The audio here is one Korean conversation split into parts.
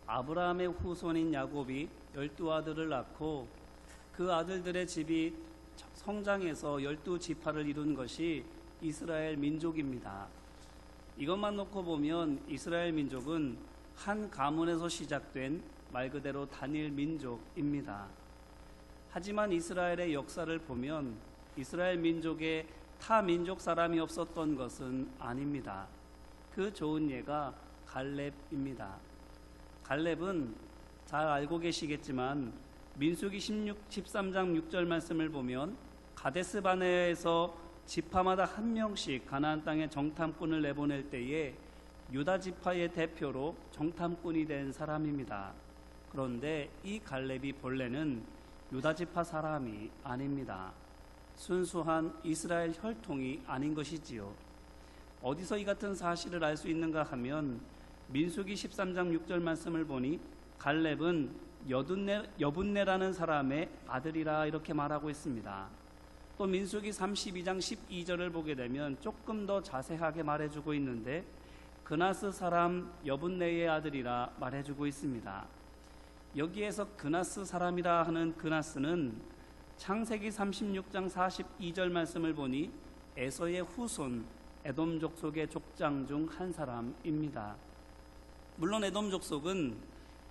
아브라함의 후손인 야곱이 12아들을 낳고 그 아들들의 집이 성장해서 12지파를 이룬 것이 이스라엘 민족입니다. 이것만 놓고 보면 이스라엘 민족은 한 가문에서 시작된 말 그대로 단일 민족입니다. 하지만 이스라엘의 역사를 보면 이스라엘 민족에 타 민족 사람이 없었던 것은 아닙니다. 그 좋은 예가 갈렙입니다. 갈렙은 잘 알고 계시겠지만 민수기 13장 6절 말씀을 보면 가데스 바네아에서 지파마다 한 명씩 가나안 땅에 정탐꾼을 내보낼 때에 유다 지파의 대표로 정탐꾼이 된 사람입니다. 그런데 이 갈렙이 본래는 유다 지파 사람이 아닙니다. 순수한 이스라엘 혈통이 아닌 것이지요. 어디서 이 같은 사실을 알 수 있는가 하면 민수기 13장 6절 말씀을 보니 갈렙은 여분네라는 사람의 아들이라 이렇게 말하고 있습니다. 또 민수기 32장 12절을 보게 되면 조금 더 자세하게 말해주고 있는데 그나스 사람 여분네의 아들이라 말해주고 있습니다. 여기에서 그나스 사람이라 하는 그나스는 창세기 36장 42절 말씀을 보니 에서의 후손 에돔 족속의 족장 중 한 사람입니다. 물론 에돔 족속은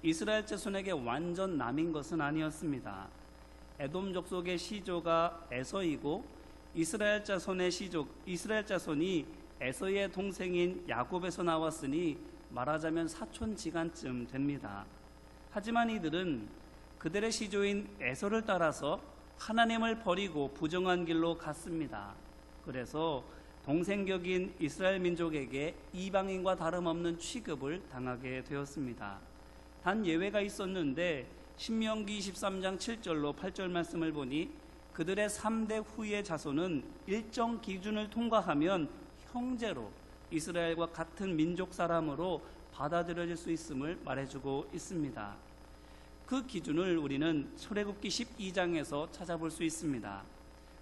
이스라엘 자손에게 완전 남인 것은 아니었습니다. 에돔 족속의 시조가 에서이고 이스라엘 자손이 에서의 동생인 야곱에서 나왔으니 말하자면 사촌지간쯤 됩니다. 하지만 이들은 그들의 시조인 에서를 따라서 하나님을 버리고 부정한 길로 갔습니다. 그래서 동생격인 이스라엘 민족에게 이방인과 다름없는 취급을 당하게 되었습니다. 단 예외가 있었는데 신명기 23장 7절로 8절 말씀을 보니 그들의 3대 후의 자손은 일정 기준을 통과하면 형제로 이스라엘과 같은 민족 사람으로 받아들여질 수 있음을 말해주고 있습니다. 그 기준을 우리는 출애굽기 12장에서 찾아볼 수 있습니다.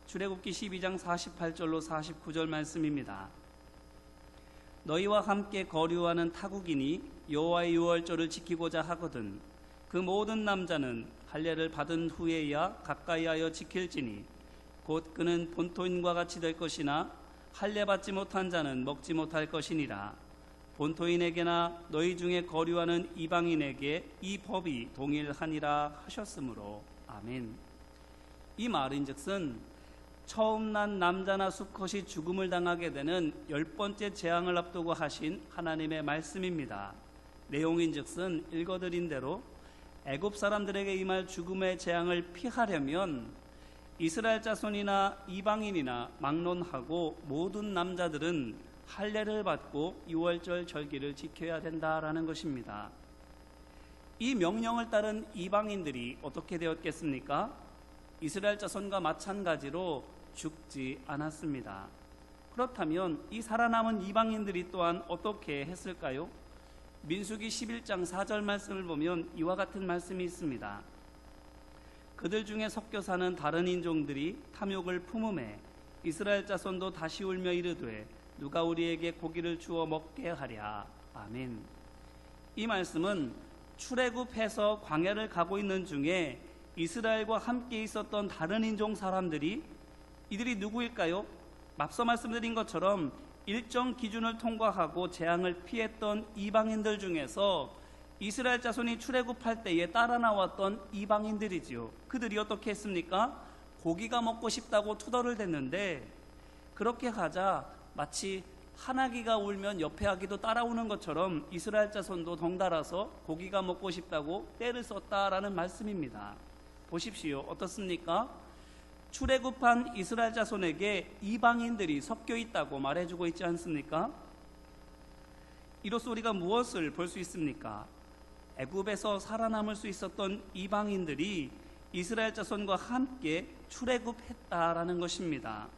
출애굽기 12장 48절로 49절 말씀입니다. 너희와 함께 거류하는 타국인이 여호와의 유월절을 지키고자 하거든 그 모든 남자는 할례를 받은 후에야 가까이하여 지킬지니 곧 그는 본토인과 같이 될 것이나 할례 받지 못한 자는 먹지 못할 것이니라. 본토인에게나 너희 중에 거류하는 이방인에게 이 법이 동일하니라 하셨으므로 아멘. 이 말인즉슨 처음 난 남자나 수컷이 죽음을 당하게 되는 10번째 재앙을 앞두고 하신 하나님의 말씀입니다. 내용인즉슨 읽어드린 대로 애굽 사람들에게 임할 죽음의 재앙을 피하려면 이스라엘 자손이나 이방인이나 막론하고 모든 남자들은 할례를 받고 유월절 절기를 지켜야 된다라는 것입니다. 이 명령을 따른 이방인들이 어떻게 되었겠습니까? 이스라엘 자손과 마찬가지로 죽지 않았습니다. 그렇다면 이 살아남은 이방인들이 또한 어떻게 했을까요? 민수기 11장 4절 말씀을 보면 이와 같은 말씀이 있습니다. 그들 중에 섞여 사는 다른 인종들이 탐욕을 품음에 이스라엘 자손도 다시 울며 이르되 누가 우리에게 고기를 주어 먹게 하랴. 아멘. 이 말씀은 출애굽해서 광야를 가고 있는 중에 이스라엘과 함께 있었던 다른 인종 사람들이 이들이 누구일까요? 앞서 말씀드린 것처럼 일정 기준을 통과하고 재앙을 피했던 이방인들 중에서 이스라엘 자손이 출애굽할 때에 따라 나왔던 이방인들이지요. 그들이 어떻게 했습니까? 고기가 먹고 싶다고 투덜을 댔는데 그렇게 하자 마치 하나기가 울면 옆에 아기도 따라오는 것처럼 이스라엘 자손도 덩달아서 고기가 먹고 싶다고 떼를 썼다라는 말씀입니다. 보십시오. 어떻습니까? 출애굽한 이스라엘 자손에게 이방인들이 섞여 있다고 말해주고 있지 않습니까? 이로써 우리가 무엇을 볼 수 있습니까? 애굽에서 살아남을 수 있었던 이방인들이 이스라엘 자손과 함께 출애굽했다라는 것입니다.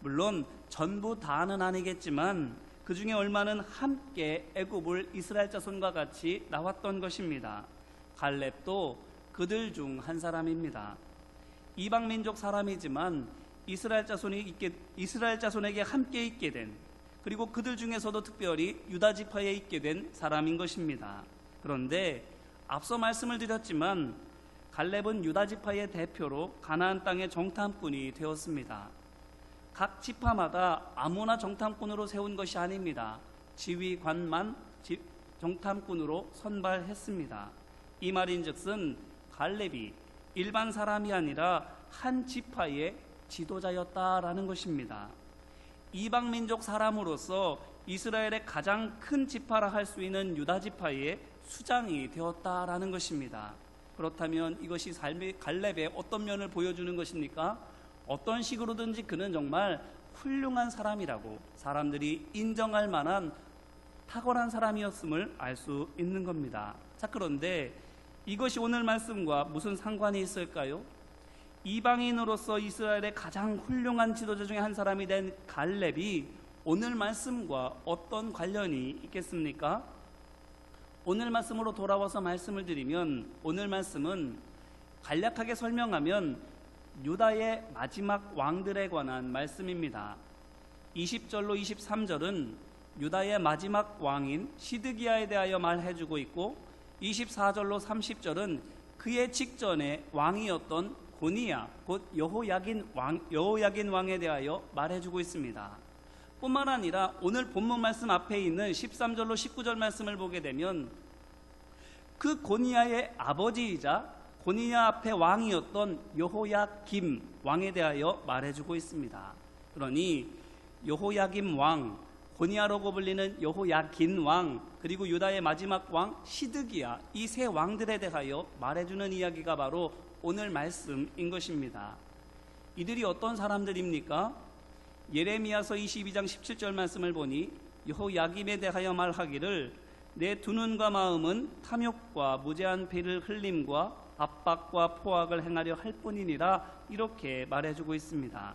물론 전부 다는 아니겠지만 그 중에 얼마는 함께 애굽을 이스라엘 자손과 같이 나왔던 것입니다. 갈렙도 그들 중 한 사람입니다. 이방 민족 사람이지만 이스라엘 자손에게 함께 있게 된, 그리고 그들 중에서도 특별히 유다 지파에 있게 된 사람인 것입니다. 그런데 앞서 말씀을 드렸지만 갈렙은 유다 지파의 대표로 가나안 땅의 정탐꾼이 되었습니다. 각 지파마다 아무나 정탐꾼으로 세운 것이 아닙니다. 지휘관만 정탐꾼으로 선발했습니다. 이 말인즉슨 갈렙이 일반 사람이 아니라 한 지파의 지도자였다라는 것입니다. 이방 민족 사람으로서 이스라엘의 가장 큰 지파라 할 수 있는 유다 지파의 수장이 되었다라는 것입니다. 그렇다면 이것이 삶의 갈렙의 어떤 면을 보여주는 것입니까? 어떤 식으로든지 그는 정말 훌륭한 사람이라고 사람들이 인정할 만한 탁월한 사람이었음을 알 수 있는 겁니다. 자, 그런데 이것이 오늘 말씀과 무슨 상관이 있을까요? 이방인으로서 이스라엘의 가장 훌륭한 지도자 중에 한 사람이 된 갈렙이 오늘 말씀과 어떤 관련이 있겠습니까? 오늘 말씀으로 돌아와서 말씀을 드리면, 오늘 말씀은 간략하게 설명하면 유다의 마지막 왕들에 관한 말씀입니다. 20절로 23절은 유다의 마지막 왕인 시드기야에 대하여 말해주고 있고, 24절로 30절은 그의 직전에 왕이었던 고니야, 곧 여호야긴 왕에 대하여 말해주고 있습니다. 뿐만 아니라 오늘 본문 말씀 앞에 있는 13절로 19절 말씀을 보게 되면 그 고니야의 아버지이자 고니야 앞에 왕이었던 여호야김 왕에 대하여 말해주고 있습니다. 그러니 여호야김 왕, 고니야라고 불리는 여호야긴 왕, 그리고 유다의 마지막 왕 시드기야, 이 세 왕들에 대하여 말해주는 이야기가 바로 오늘 말씀인 것입니다. 이들이 어떤 사람들입니까? 예레미야서 22장 17절 말씀을 보니 여호야김에 대하여 말하기를 내 두 눈과 마음은 탐욕과 무제한 피를 흘림과 압박과 포악을 행하려 할 뿐이니라, 이렇게 말해주고 있습니다.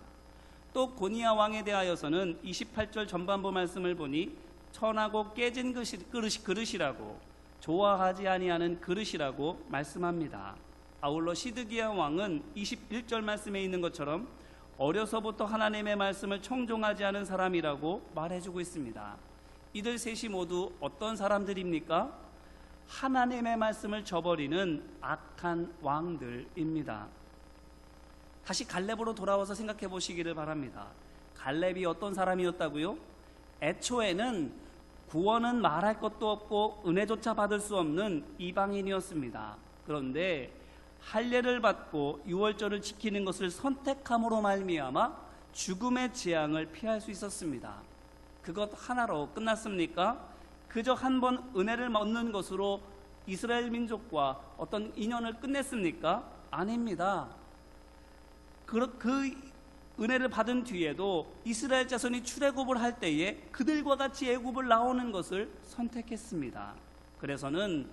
또 고니야 왕에 대하여서는 28절 전반부 말씀을 보니 천하고 깨진 그릇이라고, 좋아하지 아니하는 그릇이라고 말씀합니다. 아울러 시드기야 왕은 21절 말씀에 있는 것처럼 어려서부터 하나님의 말씀을 청종하지 않은 사람이라고 말해주고 있습니다. 이들 셋이 모두 어떤 사람들입니까? 하나님의 말씀을 저버리는 악한 왕들입니다. 다시 갈렙으로 돌아와서 생각해 보시기를 바랍니다. 갈렙이 어떤 사람이었다고요? 애초에는 구원은 말할 것도 없고 은혜조차 받을 수 없는 이방인이었습니다. 그런데 할례를 받고 유월절을 지키는 것을 선택함으로 말미암아 죽음의 재앙을 피할 수 있었습니다. 그것 하나로 끝났습니까? 그저 한 번 은혜를 얻는 것으로 이스라엘 민족과 어떤 인연을 끝냈습니까? 아닙니다. 그 은혜를 받은 뒤에도 이스라엘 자손이 출애굽을 할 때에 그들과 같이 애굽을 나오는 것을 선택했습니다. 그래서는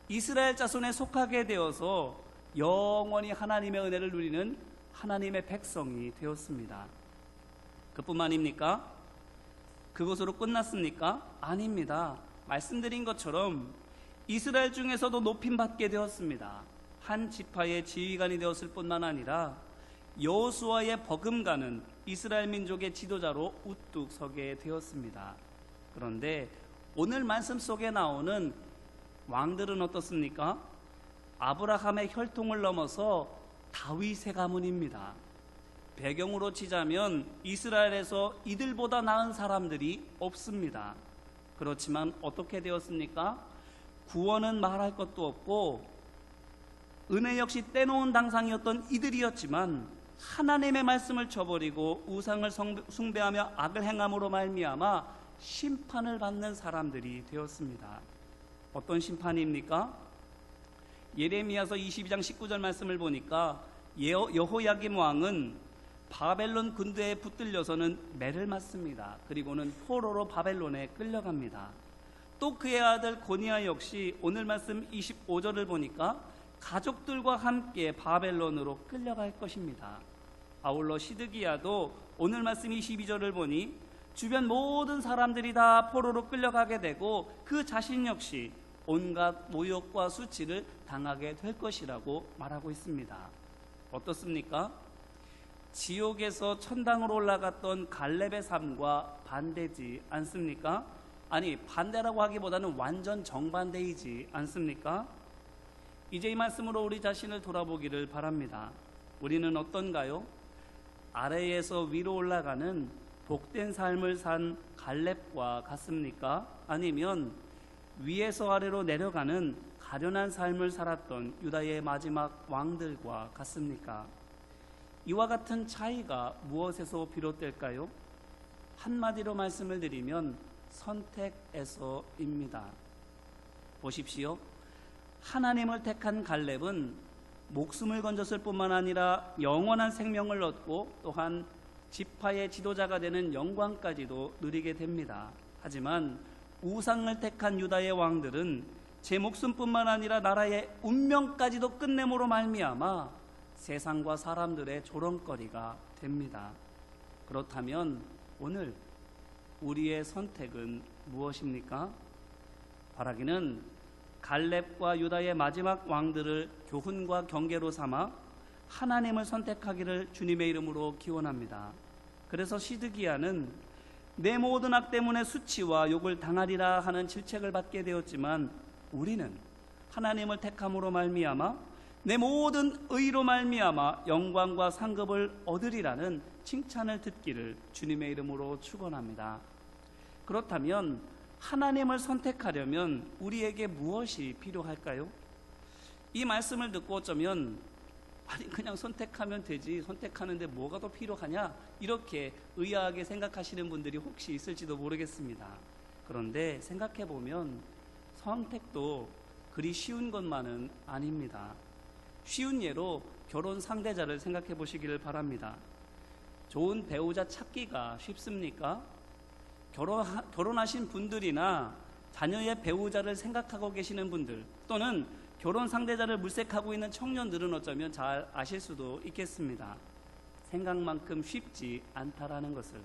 이스라엘 자손에 속하게 되어서 영원히 하나님의 은혜를 누리는 하나님의 백성이 되었습니다. 그뿐만입니까? 그것으로 끝났습니까? 아닙니다. 말씀드린 것처럼 이스라엘 중에서도 높임받게 되었습니다. 한 지파의 지휘관이 되었을 뿐만 아니라 여호수아의 버금가는 이스라엘 민족의 지도자로 우뚝 서게 되었습니다. 그런데 오늘 말씀 속에 나오는 왕들은 어떻습니까? 아브라함의 혈통을 넘어서 다윗의 가문입니다. 배경으로 치자면 이스라엘에서 이들보다 나은 사람들이 없습니다. 그렇지만 어떻게 되었습니까? 구원은 말할 것도 없고 은혜 역시 떼놓은 당상이었던 이들이었지만 하나님의 말씀을 저버리고 우상을 숭배하며 악을 행함으로 말미암아 심판을 받는 사람들이 되었습니다. 어떤 심판입니까? 예레미야서 22장 19절 말씀을 보니까 여호야김 왕은 바벨론 군대에 붙들려서는 매를 맞습니다. 그리고는 포로로 바벨론에 끌려갑니다. 또 그의 아들 고니야 역시 오늘 말씀 25절을 보니까 가족들과 함께 바벨론으로 끌려갈 것입니다. 아울러 시드기야도 오늘 말씀 22절을 보니 주변 모든 사람들이 다 포로로 끌려가게 되고 그 자신 역시 온갖 모욕과 수치를 당하게 될 것이라고 말하고 있습니다. 어떻습니까? 지옥에서 천당으로 올라갔던 갈렙의 삶과 반대지 않습니까? 아니, 반대라고 하기보다는 완전 정반대이지 않습니까? 이제 이 말씀으로 우리 자신을 돌아보기를 바랍니다. 우리는 어떤가요? 아래에서 위로 올라가는 복된 삶을 산 갈렙과 같습니까? 아니면 위에서 아래로 내려가는 가련한 삶을 살았던 유다의 마지막 왕들과 같습니까? 이와 같은 차이가 무엇에서 비롯될까요? 한마디로 말씀을 드리면 선택에서입니다. 보십시오. 하나님을 택한 갈렙은 목숨을 건졌을 뿐만 아니라 영원한 생명을 얻고 또한 지파의 지도자가 되는 영광까지도 누리게 됩니다. 하지만 우상을 택한 유다의 왕들은 제 목숨뿐만 아니라 나라의 운명까지도 끝냄으로 말미암아 세상과 사람들의 조롱거리가 됩니다. 그렇다면 오늘 우리의 선택은 무엇입니까? 바라기는 갈렙과 유다의 마지막 왕들을 교훈과 경계로 삼아 하나님을 선택하기를 주님의 이름으로 기원합니다. 그래서 시드기야는 내 모든 악 때문에 수치와 욕을 당하리라 하는 질책을 받게 되었지만 우리는 하나님을 택함으로 말미암아 내 모든 의로 말미암아 영광과 상급을 얻으리라는 칭찬을 듣기를 주님의 이름으로 축원합니다. 그렇다면 하나님을 선택하려면 우리에게 무엇이 필요할까요? 이 말씀을 듣고 어쩌면 아니 그냥 선택하면 되지 선택하는데 뭐가 더 필요하냐 이렇게 의아하게 생각하시는 분들이 혹시 있을지도 모르겠습니다. 그런데 생각해보면 선택도 그리 쉬운 것만은 아닙니다. 쉬운 예로 결혼 상대자를 생각해 보시기를 바랍니다. 좋은 배우자 찾기가 쉽습니까? 결혼하신 분들이나 자녀의 배우자를 생각하고 계시는 분들 또는 결혼 상대자를 물색하고 있는 청년들은 어쩌면 잘 아실 수도 있겠습니다. 생각만큼 쉽지 않다라는 것을.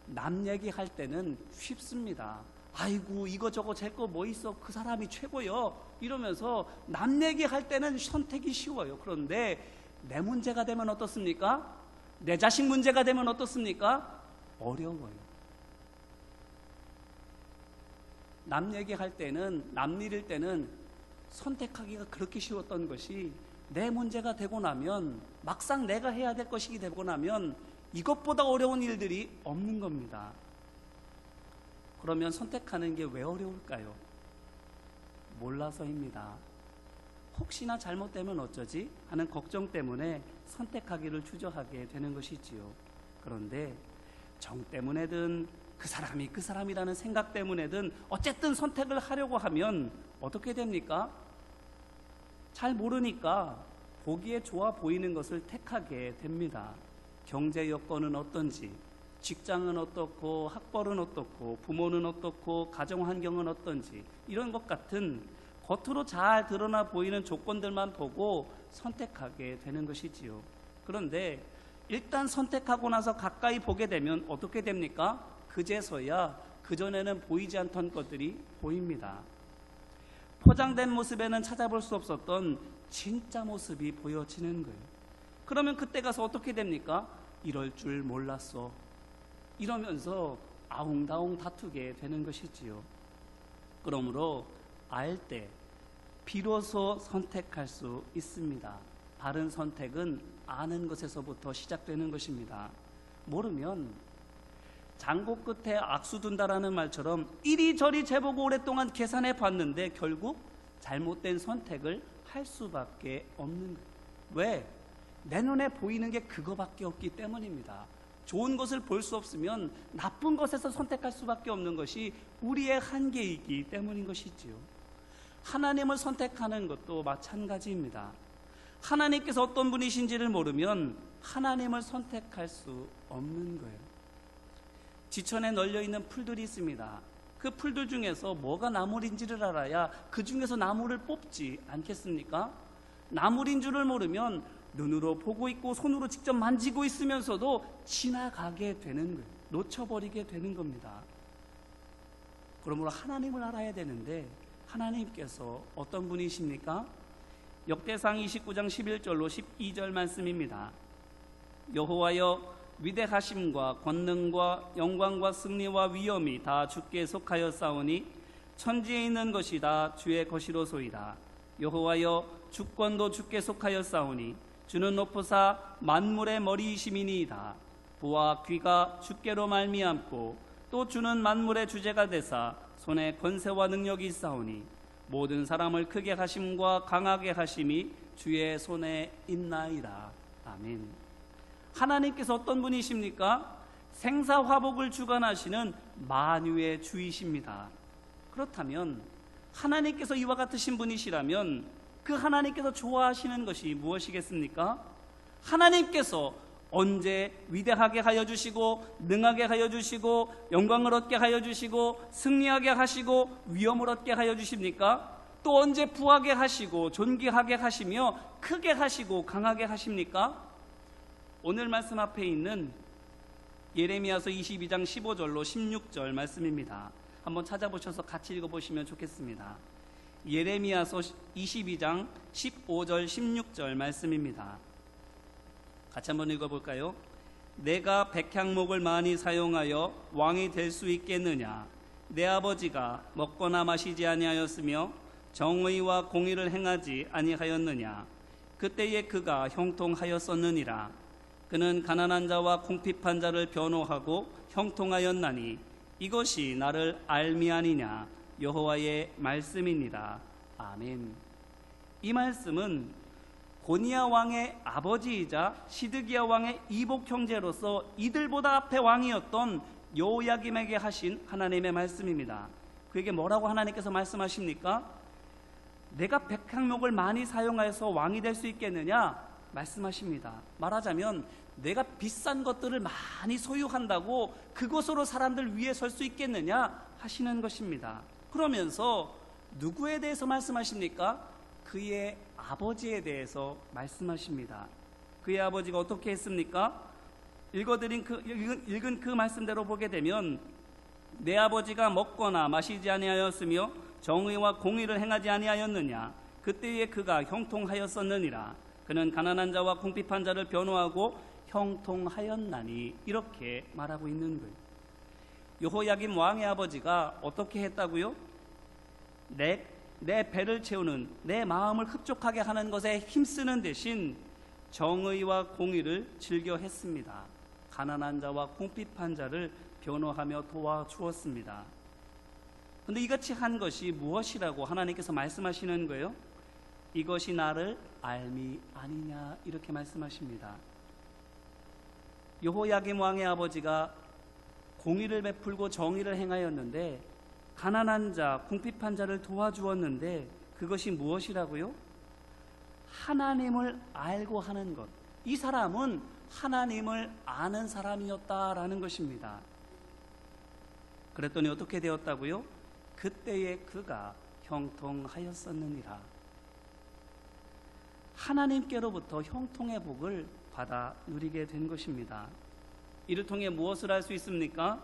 남 얘기할 때는 쉽습니다. 아이고 이거저거 제 거 뭐 있어 그 사람이 최고요 이러면서 남 얘기할 때는 선택이 쉬워요. 그런데 내 문제가 되면 어떻습니까? 내 자식 문제가 되면 어떻습니까? 어려워요. 남 얘기할 때는 남 일일 때는 선택하기가 그렇게 쉬웠던 것이 내 문제가 되고 나면 막상 내가 해야 될 것이 되고 나면 이것보다 어려운 일들이 없는 겁니다. 그러면 선택하는 게 왜 어려울까요? 몰라서입니다. 혹시나 잘못되면 어쩌지? 하는 걱정 때문에 선택하기를 주저하게 되는 것이지요. 그런데 정 때문에든 그 사람이라는 생각 때문에든 어쨌든 선택을 하려고 하면 어떻게 됩니까? 잘 모르니까 보기에 좋아 보이는 것을 택하게 됩니다. 경제 여건은 어떤지, 직장은 어떻고, 학벌은 어떻고, 부모는 어떻고, 가정 환경은 어떤지 이런 것 같은 겉으로 잘 드러나 보이는 조건들만 보고 선택하게 되는 것이지요. 그런데 일단 선택하고 나서 가까이 보게 되면 어떻게 됩니까? 그제서야 그전에는 보이지 않던 것들이 보입니다. 포장된 모습에는 찾아볼 수 없었던 진짜 모습이 보여지는 거예요. 그러면 그때 가서 어떻게 됩니까? 이럴 줄 몰랐어. 이러면서 아웅다웅 다투게 되는 것이지요. 그러므로 알 때 비로소 선택할 수 있습니다. 바른 선택은 아는 것에서부터 시작되는 것입니다. 모르면 장고 끝에 악수 둔다라는 말처럼 이리저리 재보고 오랫동안 계산해 봤는데 결국 잘못된 선택을 할 수밖에 없는 거예요. 왜? 내 눈에 보이는 게 그거밖에 없기 때문입니다. 좋은 것을 볼 수 없으면 나쁜 것에서 선택할 수밖에 없는 것이 우리의 한계이기 때문인 것이지요. 하나님을 선택하는 것도 마찬가지입니다. 하나님께서 어떤 분이신지를 모르면 하나님을 선택할 수 없는 거예요. 지천에 널려있는 풀들이 있습니다. 그 풀들 중에서 뭐가 나물인지를 알아야 그 중에서 나물을 뽑지 않겠습니까? 나물인 줄을 모르면 눈으로 보고 있고 손으로 직접 만지고 있으면서도 지나가게 되는 거예요. 놓쳐버리게 되는 겁니다. 그러므로 하나님을 알아야 되는데 하나님께서 어떤 분이십니까? 역대상 29장 11절로 12절 말씀입니다. 여호와여 위대하심과 권능과 영광과 승리와 위엄이 다 주께 속하여 싸우니 천지에 있는 것이 다 주의 것이로소이다. 여호와여 주권도 주께 속하였사오니 주는 높으사 만물의 머리이심이니이다. 보아 귀가 주께로 말미암고 또 주는 만물의 주제가 되사 손에 권세와 능력이 있사오니 모든 사람을 크게 하심과 강하게 하심이 주의 손에 있나이다. 아멘. 하나님께서 어떤 분이십니까? 생사화복을 주관하시는 만유의 주이십니다. 그렇다면 하나님께서 이와 같으신 분이시라면 그 하나님께서 좋아하시는 것이 무엇이겠습니까? 하나님께서 언제 위대하게 하여 주시고 능하게 하여 주시고 영광을 얻게 하여 주시고 승리하게 하시고 위엄을 얻게 하여 주십니까? 또 언제 부하게 하시고 존귀하게 하시며 크게 하시고 강하게 하십니까? 오늘 말씀 앞에 있는 예레미야서 22장 15절로 16절 말씀입니다. 한번 찾아보셔서 같이 읽어보시면 좋겠습니다. 예레미야서 22장 15절 16절 말씀입니다. 같이 한번 읽어볼까요? 내가 백향목을 많이 사용하여 왕이 될 수 있겠느냐? 내 아버지가 먹거나 마시지 아니하였으며 정의와 공의를 행하지 아니하였느냐? 그때에 그가 형통하였었느니라. 그는 가난한 자와 궁핍한 자를 변호하고 형통하였나니 이것이 나를 알미 아니냐? 여호와의 말씀이니라. 아멘. 이 말씀은 고니야 왕의 아버지이자 시드기야 왕의 이복 형제로서 이들보다 앞에 왕이었던 여호야김에게 하신 하나님의 말씀입니다. 그에게 뭐라고 하나님께서 말씀하십니까? 내가 백향목을 많이 사용하여서 왕이 될 수 있겠느냐? 말씀하십니다. 말하자면 내가 비싼 것들을 많이 소유한다고 그것으로 사람들 위에 설 수 있겠느냐 하시는 것입니다. 그러면서 누구에 대해서 말씀하십니까? 그의 아버지에 대해서 말씀하십니다. 그의 아버지가 어떻게 했습니까? 읽은 그 말씀대로 보게 되면 내 아버지가 먹거나 마시지 아니하였으며 정의와 공의를 행하지 아니하였느냐? 그때에 그가 형통하였었느니라. 그는 가난한 자와 궁핍한 자를 변호하고 형통하였나니 이렇게 말하고 있는 거예요. 여호야김 왕의 아버지가 어떻게 했다고요? 내 배를 채우는 내 마음을 흡족하게 하는 것에 힘쓰는 대신 정의와 공의를 즐겨 했습니다. 가난한 자와 궁핍한 자를 변호하며 도와주었습니다. 그런데 이같이 한 것이 무엇이라고 하나님께서 말씀하시는 거예요? 이것이 나를 알미 아니냐 이렇게 말씀하십니다. 여호야김 왕의 아버지가 공의를 베풀고 정의를 행하였는데 가난한 자, 궁핍한 자를 도와주었는데 그것이 무엇이라고요? 하나님을 알고 하는 것. 이 사람은 하나님을 아는 사람이었다라는 것입니다. 그랬더니 어떻게 되었다고요? 그때에 그가 형통하였었느니라. 하나님께로부터 형통의 복을 받아 누리게 된 것입니다. 이를 통해 무엇을 알 수 있습니까?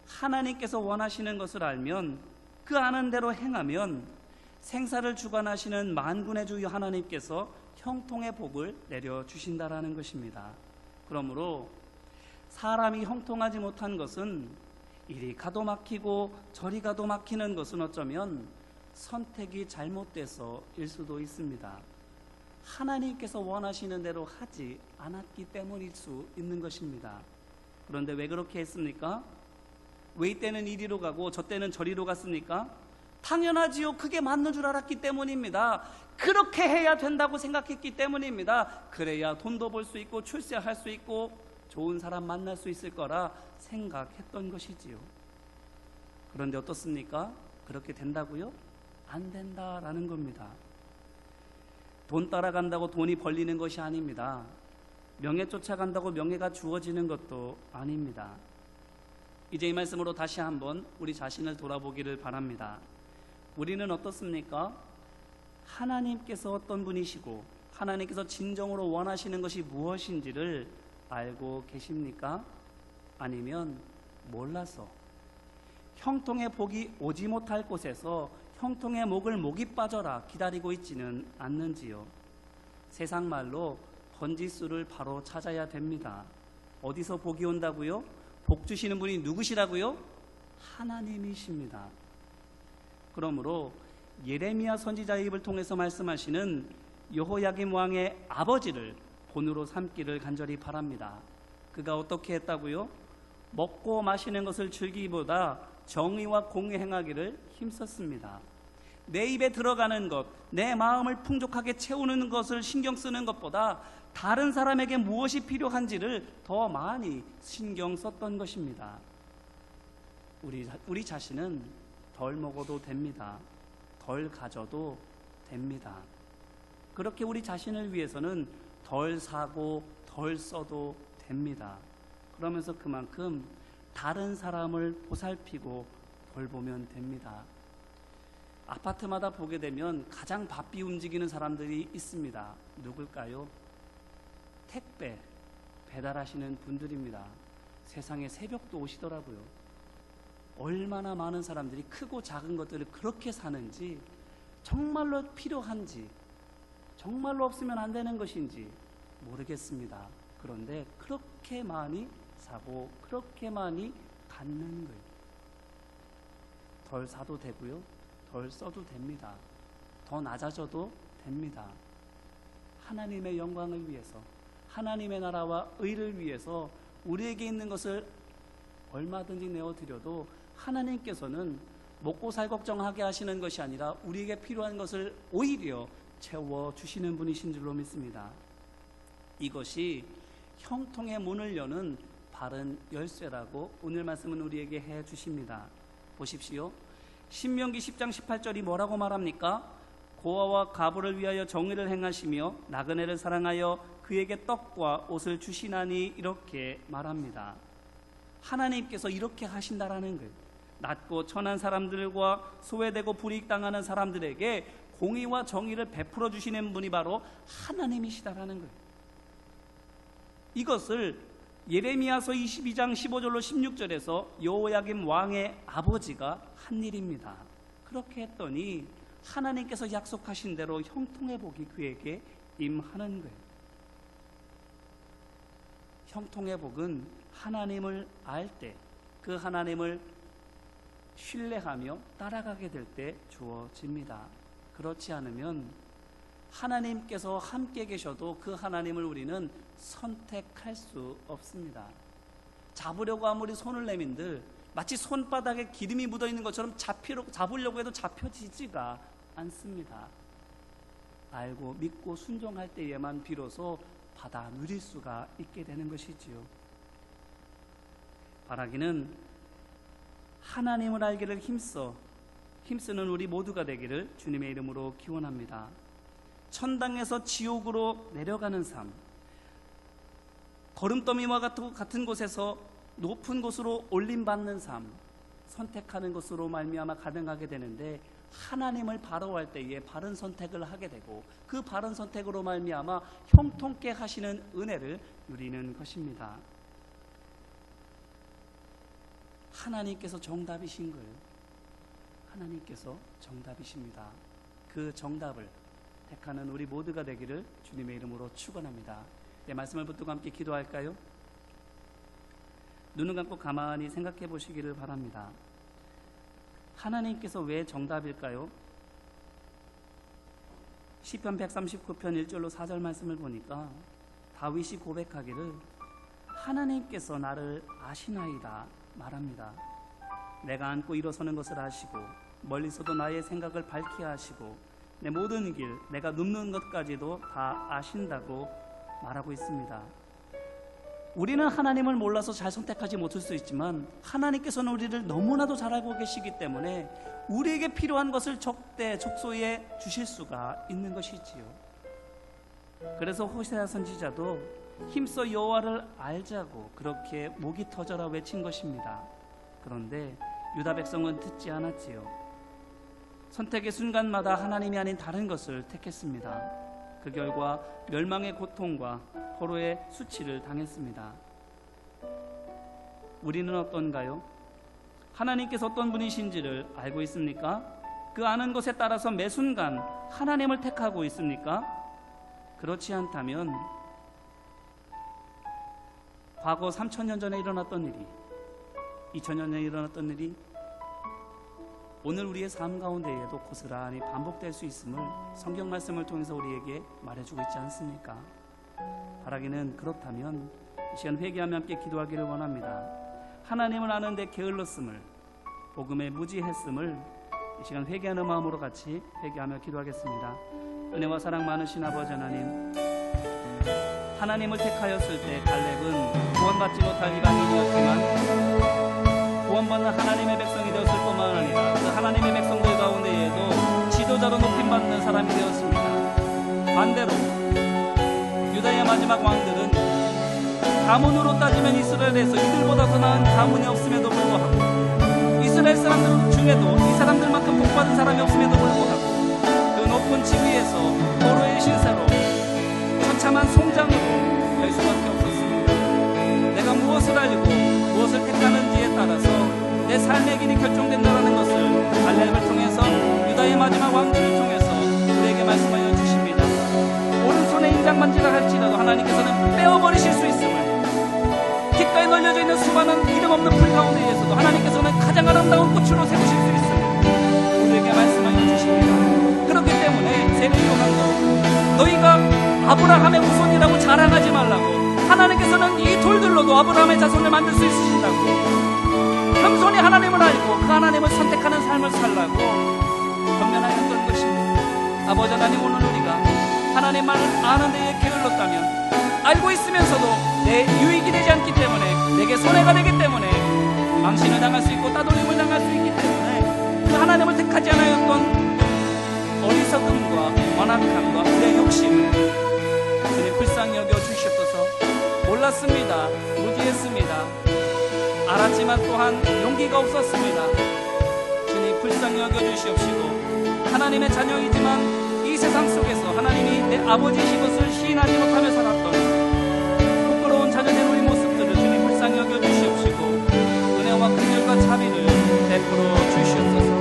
하나님께서 원하시는 것을 알면 그 아는 대로 행하면 생사를 주관하시는 만군의 주 하나님께서 형통의 복을 내려주신다라는 것입니다. 그러므로 사람이 형통하지 못한 것은 이리 가도 막히고 저리 가도 막히는 것은 어쩌면 선택이 잘못돼서일 수도 있습니다. 하나님께서 원하시는 대로 하지 않았기 때문일 수 있는 것입니다. 그런데 왜 그렇게 했습니까? 왜 이때는 이리로 가고 저 때는 저리로 갔습니까? 당연하지요. 그게 맞는 줄 알았기 때문입니다. 그렇게 해야 된다고 생각했기 때문입니다. 그래야 돈도 벌 수 있고 출세할 수 있고 좋은 사람 만날 수 있을 거라 생각했던 것이지요. 그런데 어떻습니까? 그렇게 된다고요? 안 된다라는 겁니다. 돈 따라간다고 돈이 벌리는 것이 아닙니다. 명예 쫓아간다고 명예가 주어지는 것도 아닙니다. 이제 이 말씀으로 다시 한번 우리 자신을 돌아보기를 바랍니다. 우리는 어떻습니까? 하나님께서 어떤 분이시고 하나님께서 진정으로 원하시는 것이 무엇인지를 알고 계십니까? 아니면 몰라서 형통의 복이 오지 못할 곳에서 형통의 목이 빠져라 기다리고 있지는 않는지요? 세상 말로 번지수를 바로 찾아야 됩니다. 어디서 복이 온다고요? 복 주시는 분이 누구시라고요? 하나님이십니다. 그러므로 예레미야 선지자의 입을 통해서 말씀하시는 여호야김 왕의 아버지를 본으로 삼기를 간절히 바랍니다. 그가 어떻게 했다고요? 먹고 마시는 것을 즐기기보다 정의와 공의 행하기를 힘썼습니다. 내 입에 들어가는 것, 내 마음을 풍족하게 채우는 것을 신경 쓰는 것보다 다른 사람에게 무엇이 필요한지를 더 많이 신경 썼던 것입니다. 우리 자신은 덜 먹어도 됩니다. 덜 가져도 됩니다. 그렇게 우리 자신을 위해서는 덜 사고 덜 써도 됩니다. 그러면서 그만큼 다른 사람을 보살피고 돌보면 됩니다. 아파트마다 보게 되면 가장 바삐 움직이는 사람들이 있습니다. 누굴까요? 택배 배달하시는 분들입니다. 세상에 새벽도 오시더라고요. 얼마나 많은 사람들이 크고 작은 것들을 그렇게 사는지, 정말로 필요한지, 정말로 없으면 안 되는 것인지 모르겠습니다. 그런데 그렇게 많이 사고 그렇게 많이 갖는 거예요. 덜 사도 되고요, 덜 써도 됩니다. 더 낮아져도 됩니다. 하나님의 영광을 위해서, 하나님의 나라와 의를 위해서 우리에게 있는 것을 얼마든지 내어드려도 하나님께서는 먹고 살 걱정하게 하시는 것이 아니라 우리에게 필요한 것을 오히려 채워주시는 분이신 줄로 믿습니다. 이것이 형통의 문을 여는 바른 열쇠라고 오늘 말씀은 우리에게 해주십니다. 보십시오. 신명기 10장 18절이 뭐라고 말합니까? 고아와 가부를 위하여 정의를 행하시며 나그네를 사랑하여 그에게 떡과 옷을 주시나니, 이렇게 말합니다. 하나님께서 이렇게 하신다라는 거예요. 낮고 천한 사람들과 소외되고 불이익당하는 사람들에게 공의와 정의를 베풀어 주시는 분이 바로 하나님이시다라는 거예요. 이것을 예레미야서 22장 15절로 16절에서 여호야김 왕의 아버지가 한 일입니다. 그렇게 했더니 하나님께서 약속하신 대로 형통의 복이 그에게 임하는 거예요. 형통의 복은 하나님을 알 때, 그 하나님을 신뢰하며 따라가게 될 때 주어집니다. 그렇지 않으면 하나님께서 함께 계셔도 그 하나님을 우리는 선택할 수 없습니다. 잡으려고 아무리 손을 내민들 마치 손바닥에 기름이 묻어있는 것처럼 잡으려고 해도 잡혀지지가 않습니다. 알고 믿고 순종할 때에만 비로소 받아 누릴 수가 있게 되는 것이지요. 바라기는 하나님을 알기를 힘쓰는 우리 모두가 되기를 주님의 이름으로 기원합니다. 천당에서 지옥으로 내려가는 삶, 거름더미와 같은 곳에서 높은 곳으로 올림받는 삶, 선택하는 것으로 말미암아 가능하게 되는데, 하나님을 바라볼 때에 바른 선택을 하게 되고 그 바른 선택으로 말미암아 형통케 하시는 은혜를 누리는 것입니다. 하나님께서 정답이신 거예요. 하나님께서 정답이십니다. 그 정답을 택하는 우리 모두가 되기를 주님의 이름으로 축원합니다. 내 말씀을 붙들고 함께 기도할까요? 눈을 감고 가만히 생각해 보시기를 바랍니다. 하나님께서 왜 정답일까요? 시편 139편 1절로 4절 말씀을 보니까 다윗이 고백하기를 하나님께서 나를 아시나이다 말합니다. 내가 앉고 일어서는 것을 아시고 멀리서도 나의 생각을 밝히 하시고 내 모든 길, 내가 눕는 것까지도 다 아신다고 말하고 있습니다. 우리는 하나님을 몰라서 잘 선택하지 못할 수 있지만 하나님께서는 우리를 너무나도 잘 알고 계시기 때문에 우리에게 필요한 것을 적소에 주실 수가 있는 것이지요. 그래서 호세아 선지자도 힘써 여호와를 알자고 그렇게 목이 터져라 외친 것입니다. 그런데 유다 백성은 듣지 않았지요. 선택의 순간마다 하나님이 아닌 다른 것을 택했습니다. 그 결과 멸망의 고통과 포로의 수치를 당했습니다. 우리는 어떤가요? 하나님께서 어떤 분이신지를 알고 있습니까? 그 아는 것에 따라서 매 순간 하나님을 택하고 있습니까? 그렇지 않다면 과거 3000년 전에 일어났던 일이, 2000년 전에 일어났던 일이 오늘 우리의 삶 가운데에도 고스란히 반복될 수 있음을 성경 말씀을 통해서 우리에게 말해주고 있지 않습니까? 바라기는 그렇다면 이 시간 회개하며 함께 기도하기를 원합니다. 하나님을 아는 데 게을렀음을, 복음에 무지했음을 이 시간 회개하는 마음으로 같이 회개하며 기도하겠습니다. 은혜와 사랑 많으신 아버지 하나님, 하나님을 택하였을 때 갈렙은 구원받지 못할 이방인이었지만 구원받는 하나님의 백성이 되었을 뿐만 아니라 그 하나님의 백성들 가운데에도 지도자로 높임받는 사람이 되었습니다. 반대로 유다의 마지막 왕들은 가문으로 따지면 이스라엘에서 이들보다 더 나은 가문이 없음에도 불구하고 이스라엘 사람들 중에도 이 사람들만큼 복받은 사람이 없음에도 불구하고 그 높은 지위에서 포로의 신세로 처참한 송장으로 될 수밖에 없었습니다. 내가 무엇을 알고 무엇을 택하는지에 따라서 내 삶의 길이 결정된다는 것을 갈렙을 통해서 유다의 마지막 왕들을 통해서 우리에게 말씀하여 주십니다. 오른손에 인장반지라 할지라도 하나님께서는 빼어버리실 수 있음을, 깃가에 널려져 있는 수많은 이름 없는 풀 가운데에서도 하나님께서는 가장 아름다운 꽃으로 세우실 수 있음을 우리에게 말씀하여 주십니다. 그렇기 때문에 세례 요한도 너희가 아브라함의 후손이라고 자랑하지 말라고, 하나님께서는 이 돌들로도 아브라함의 자손을 만들 수 있으신다고, 겸손히 하나님을 알고 그 하나님을 선택하는 삶을 살라고 권면하였던 것입니다. 아버지 하나님, 오늘 우리가 하나님만을 아는 데에 게을렀다면, 알고 있으면서도 내 유익이 되지 않기 때문에, 내게 손해가 되기 때문에 망신을 당할 수 있고 따돌림을 당할 수 있기 때문에 그 하나님을 택하지 않았던 어리석음과 완악함과 우리의 욕심을 주님 불쌍히 여겨 주시옵소서. 몰랐습니다. 무지했습니다. 알았지만 또한 용기가 없었습니다. 주님 불쌍히 여겨 주시옵시고, 하나님의 자녀이지만 이 세상 속에서 하나님이 내 아버지이신 것을 시인하지 못하며 살았던 부끄러운 자녀된 우리 모습들을 주님 불쌍히 여겨 주시옵시고, 은혜와 긍휼과 자비를 베풀어 주시옵소서.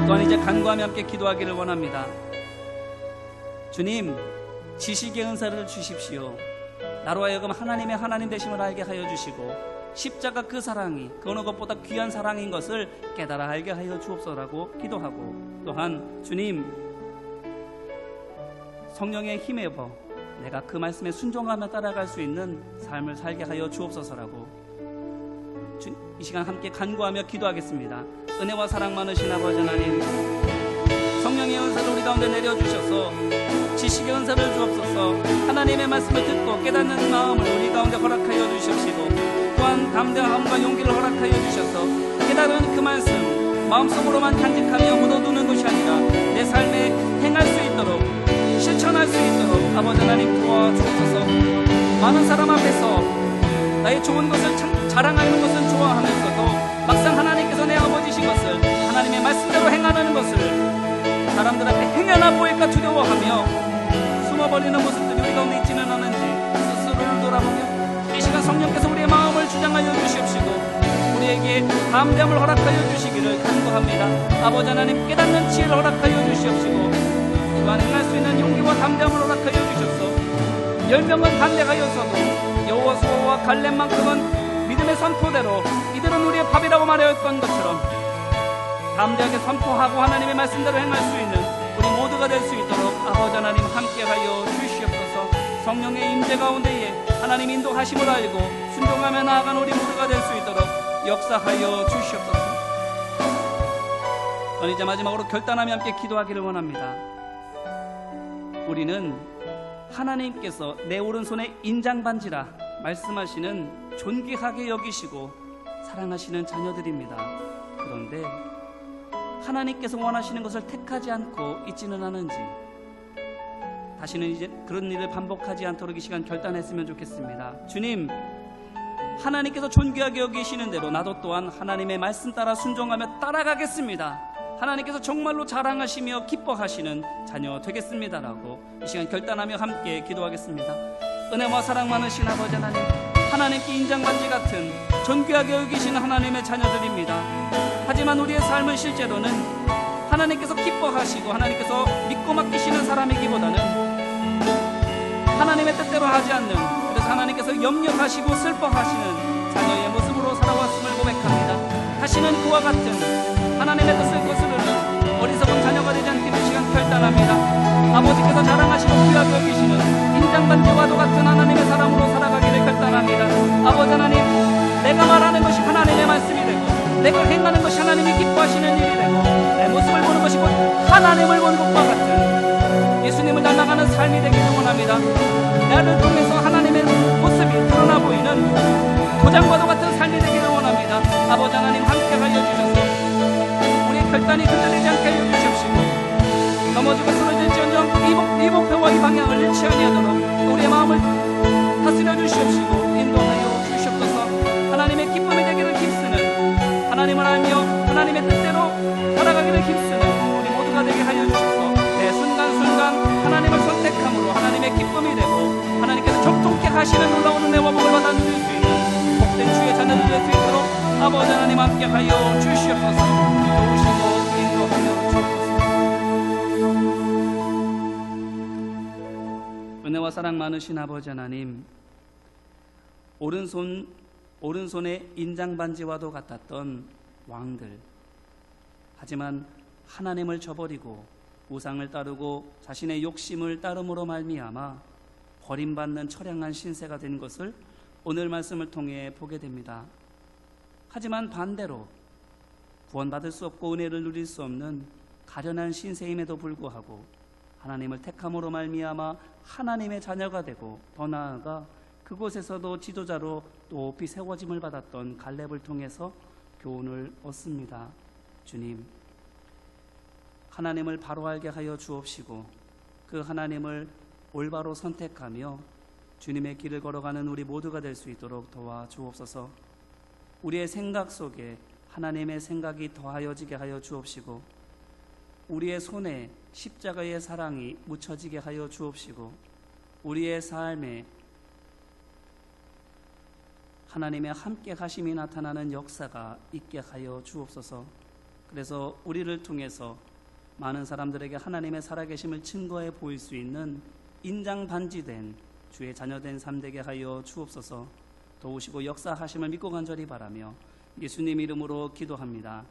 또한 이제 간구하며 함께 기도하기를 원합니다. 주님, 지식의 은사를 주십시오. 나로 하여금 하나님의 하나님 되심을 알게 하여 주시고, 십자가 그 사랑이 그 어느 것보다 귀한 사랑인 것을 깨달아 알게 하여 주옵소서라고 기도하고, 또한 주님, 성령에 힘입어 내가 그 말씀에 순종하며 따라갈 수 있는 삶을 살게 하여 주옵소서라고 이 시간 함께 간구하며 기도하겠습니다. 은혜와 사랑 많으신 아버지 하나님, 성령의 은사를 우리 가운데 내려주셔서 지식의 은사를 주옵소서. 하나님의 말씀을 듣고 깨닫는 마음을 우리 가운데 허락하여 주십시고, 또한 담대함과 용기를 허락하여 주셔서 깨달은 그 말씀 마음속으로만 간직하며 묻어두는 것이 아니라 내 삶에 행할 수 있도록, 실천할 수 있도록 아버지 하나님 도와주옵소서. 많은 사람 앞에서 나의 좋은 것을 자랑하는 것은 좋아하면서도 막상 하나님께서 내 아버지신 것을, 하나님의 말씀대로 행하는 것을 사람들 앞에 행여나 보일까 두려워하며 숨어버리는 모습들이 우리 가운데 있지는 않은지 스스로를 돌아보며 이 시간 성령께서 우리의 마음을 주장하여 주시옵시고, 우리에게 담대함을 허락하여 주시기를 간구합니다. 아버지 하나님, 깨닫는 지혜를 허락하여 주시옵시고, 또한 행할 수 있는 용기와 담대함을 허락하여 주셔서 10명은 반대하여서도 여호수아와 갈렙만큼은 믿음의 선포대로 이들은 우리의 밥이라고 말하였던 것처럼 담대하게 선포하고 하나님의 말씀대로 행할 수 있는 우리 모두가 될 수 있도록 아버지 하나님 함께하여 주시옵소서. 성령의 임재 가운데에 하나님 인도하심을 알고 순종하며 나아간 우리 모두가 될 수 있도록 역사하여 주시옵소서. 저는 이제 마지막으로 결단하며 함께 기도하기를 원합니다. 우리는 하나님께서 내 오른손에 인장반지라 말씀하시는 존귀하게 여기시고 사랑하시는 자녀들입니다. 그런데 하나님께서 원하시는 것을 택하지 않고 있지는 않은지, 다시는 이제 그런 일을 반복하지 않도록 이 시간 결단했으면 좋겠습니다. 주님, 하나님께서 존귀하게 여기시는 대로 나도 또한 하나님의 말씀 따라 순종하며 따라가겠습니다. 하나님께서 정말로 자랑하시며 기뻐하시는 자녀 되겠습니다라고 이 시간 결단하며 함께 기도하겠습니다. 은혜와 사랑 많으신 아버지 하나님, 하나님께 인장반지 같은 존귀하게 여기시는 하나님의 자녀들입니다. 하지만 우리의 삶은 실제로는 하나님께서 기뻐하시고 하나님께서 믿고 맡기시는 사람이기보다는 하나님의 뜻대로 하지 않는, 그래서 하나님께서 염려하시고 슬퍼하시는 자녀의 모습으로 살아왔음을 고백합니다. 다시는 그와 같은 하나님의 뜻을 거스르는 어리석은 자녀가 되지 않기를 시간 결단합니다. 아버지께서 자랑하시고 귀하게 여기시는 인장반지와도 같은 하나님의 사람으로 살아가기를 결단합니다. 아버지 하나님, 내가 말하는 것이 하나님의 말씀이 되고 내가 행하는 것이 하나님이 기뻐하시는 일이 되고 내 모습을 보는 것이 곧 하나님을 보는 것과 같은 예수님을 닮아가는 삶이 되기를 원합니다. 나를 통해서 하나님의 모습이 드러나 보이는 도장과도 같은 삶이 되기를 원합니다. 아버지 하나님, 함께하여 주셔서 우리의 결단이 흔들리지 않게 하여 주십시고 넘어지고 쓰러질지언정 이 목표와 이 방향을 잃지 아니하도록 우리의 마음을 다스려 주시옵시고 인도하여 주시옵소서. 하나님의 기쁨이 되기를 힘쓰는, 하나님을 알며 하나님의 뜻대로 살아가기를 힘쓰는 우리 모두가 되게 하여 주셔서 매 순간순간 하나님을 선택함으로 하나님의 기쁨이 되고 하나님께서 정통케 하시는 놀라운 은혜와 복을 받아 누릴 수 있는 복된 주의 자녀들 될 수 있도록 아버지 하나님 함께 하여 주시옵소서. 도우시고 인도하여 주옵소서. 은혜와 사랑 많으신 아버지 하나님, 오른손에 인장반지와도 같았던 왕들, 하지만 하나님을 저버리고 우상을 따르고 자신의 욕심을 따름으로 말미암아 버림받는 처량한 신세가 된 것을 오늘 말씀을 통해 보게 됩니다. 하지만 반대로 구원받을 수 없고 은혜를 누릴 수 없는 가련한 신세임에도 불구하고 하나님을 택함으로 말미암아 하나님의 자녀가 되고 더 나아가 그곳에서도 지도자로 높이 세워짐을 받았던 갈렙을 통해서 교훈을 얻습니다. 주님, 하나님을 바로 알게 하여 주옵시고 그 하나님을 올바로 선택하며 주님의 길을 걸어가는 우리 모두가 될 수 있도록 도와주옵소서. 우리의 생각 속에 하나님의 생각이 더하여지게 하여 주옵시고 우리의 손에 십자가의 사랑이 묻혀지게 하여 주옵시고 우리의 삶에 하나님의 함께 하심이 나타나는 역사가 있게 하여 주옵소서. 그래서 우리를 통해서 많은 사람들에게 하나님의 살아계심을 증거해 보일 수 있는 인장반지된 주의 자녀된 삶 되게 하여 주옵소서. 도우시고 역사하심을 믿고 간절히 바라며 예수님 이름으로 기도합니다.